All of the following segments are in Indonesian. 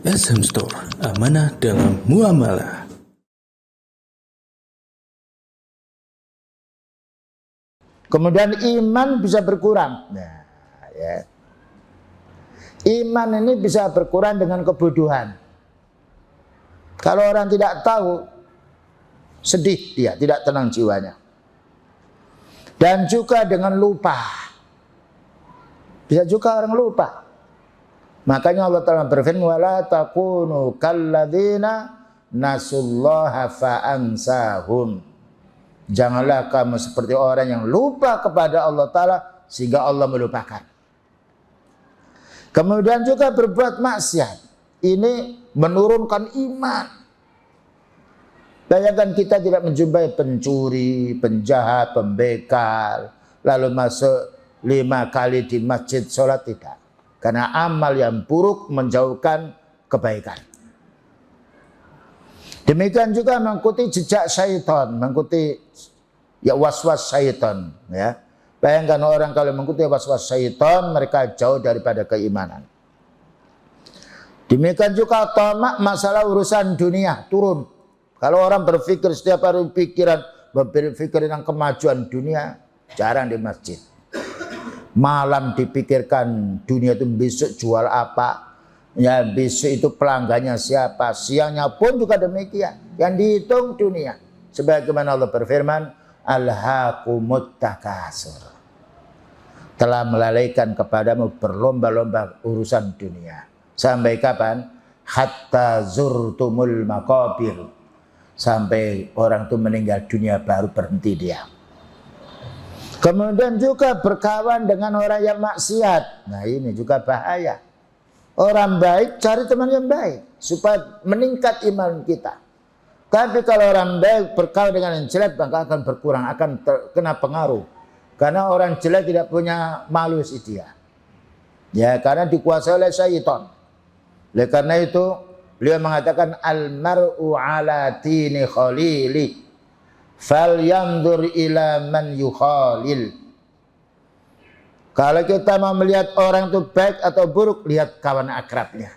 SM Store, amanah dalam muamalah. Kemudian iman bisa berkurang. Nah, ya. Iman ini bisa berkurang dengan kebodohan. Kalau orang tidak tahu, sedih dia, tidak tenang jiwanya. Dan juga dengan lupa. Bisa juga orang lupa. Makanya Allah Ta'ala berfirman, wala takunu kalladzina nasullaha fa'ansahum. Janganlah kamu seperti orang yang lupa kepada Allah Ta'ala sehingga Allah melupakan. Kemudian juga berbuat maksiat. Ini menurunkan iman. Bayangkan kita tidak menjumpai pencuri, penjahat, pembegal, lalu masuk 5 kali di masjid sholat, tidak. Karena amal yang buruk menjauhkan kebaikan. Demikian juga mengikuti jejak syaitan, mengikuti waswas syaitan. Ya. Bayangkan orang kalau mengikuti waswas syaitan, mereka jauh daripada keimanan. Demikian juga tamak masalah urusan dunia, turun. Kalau orang berpikir setiap hari berpikir tentang kemajuan dunia, jarang di masjid. Malam dipikirkan dunia itu besok jual apa, ya besok itu pelanggannya siapa, siangnya pun juga demikian. Yang dihitung dunia. Sebagaimana Allah berfirman, alhaakumut takasur. Telah melalaikan kepadamu berlomba-lomba urusan dunia. Sampai kapan? Hatta zurtumul maqabir. Sampai orang itu meninggal dunia baru berhenti dia. Kemudian juga berkawan dengan orang yang maksiat. Nah ini juga bahaya. Orang baik cari teman yang baik supaya meningkat iman kita. Tapi kalau orang baik berkawan dengan yang jelek maka akan berkurang, akan terkena pengaruh. Karena orang jelek tidak punya malu sih dia. Ya karena dikuasai oleh syaitan. Oleh karena itu beliau mengatakan al-mar'u ala dini khalili. Fal yandur ila man yukhalil. Kalau kita mau melihat orang itu baik atau buruk, lihat kawan akrabnya.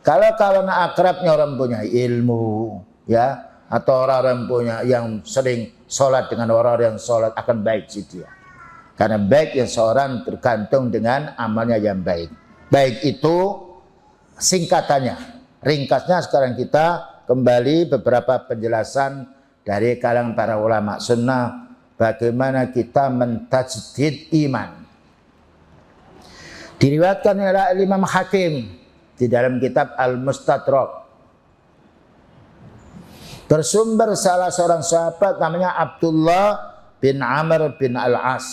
Kalau kawan akrabnya orang punya ilmu, ya, atau orang punya yang sering sholat dengan orang yang sholat, akan baik sih dia. Karena baik yang seorang tergantung dengan amalnya yang baik. Baik itu singkatannya. Ringkasnya sekarang kita kembali beberapa penjelasan dari kalangan para ulama sunnah bagaimana kita mentajdid iman. Diriwayatkan oleh Imam Hakim di dalam kitab Al-Mustadrak. Bersumber salah seorang sahabat namanya Abdullah bin Amr bin Al-As.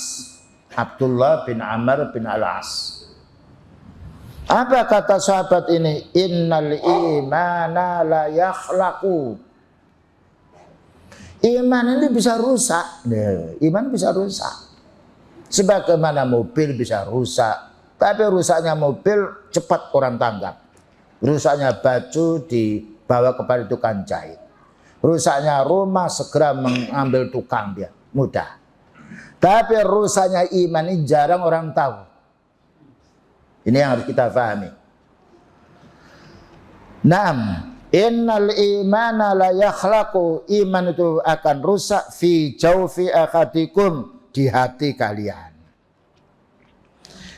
Abdullah bin Amr bin Al-As. Apa kata sahabat ini? Innal imana la yakhlaqu. Iman ini bisa rusak. Iman bisa rusak. Sebagaimana mobil bisa rusak. Tapi rusaknya mobil cepat orang tanggap. Rusaknya baju dibawa kepada tukang jahit. Rusaknya rumah segera mengambil tukang dia. Mudah. Tapi rusaknya iman ini jarang orang tahu. Ini yang harus kita pahami. Naam. Innal imana la yakhlaqu. Iman itu akan rusak fi jawfi akhadikum, di hati kalian.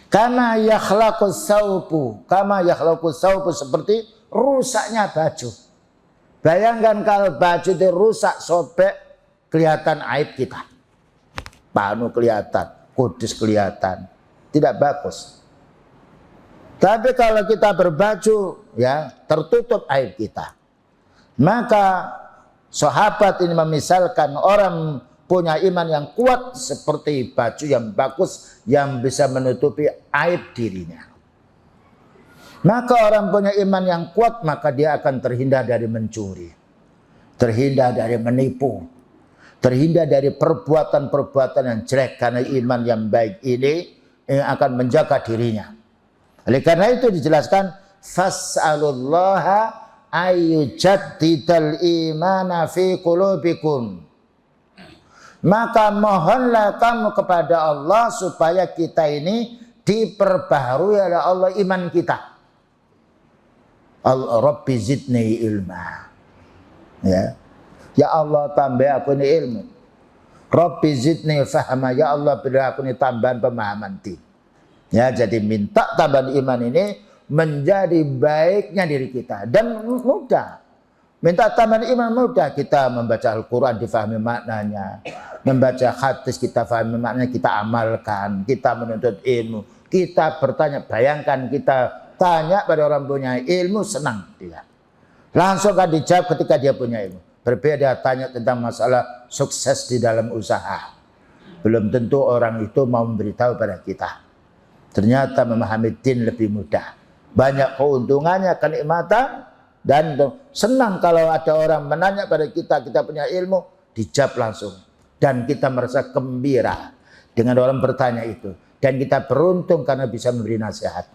Kama yakhlaqu saubu. Kama yakhlaqu saubu, seperti rusaknya baju. Bayangkan kalau baju itu rusak, sobek, kelihatan aib kita. Panu kelihatan, kudus kelihatan. Tidak bagus. Tapi kalau kita berbaju, ya tertutup aib kita. Maka sahabat ini memisalkan orang punya iman yang kuat seperti baju yang bagus yang bisa menutupi aib dirinya. Maka orang punya iman yang kuat maka dia akan terhindar dari mencuri, terhindar dari menipu, terhindar dari perbuatan-perbuatan yang jelek karena iman yang baik ini akan menjaga dirinya. Oleh karena itu dijelaskan fas'alullaha ayyujaddidal imana fi qulubikum. Maka mohonlah kamu kepada Allah supaya kita ini diperbaharui oleh Allah iman kita. Rabbi zidni ilma. Ya Allah tambah aku ini ilmu. Rabbi zidni fahma. Ya Allah beri aku ini tambahan pemahaman din. Ya, jadi minta tambahan iman ini menjadi baiknya diri kita. Dan mudah. Minta tambahan iman mudah. Kita membaca Al-Quran difahami maknanya. Membaca hadis kita fahami maknanya, kita amalkan. Kita menuntut ilmu. Kita bertanya, bayangkan kita tanya pada orang punya ilmu, senang dia. Langsung kan dijawab ketika dia punya ilmu. Berbeda tanya tentang masalah sukses di dalam usaha. Belum tentu orang itu mau memberitahu pada kita. Ternyata memahami din lebih mudah. Banyak keuntungannya, kenikmatan. Dan senang kalau ada orang menanya pada kita, kita punya ilmu, dijawab langsung. Dan kita merasa gembira dengan orang bertanya itu. Dan kita beruntung karena bisa memberi nasihat.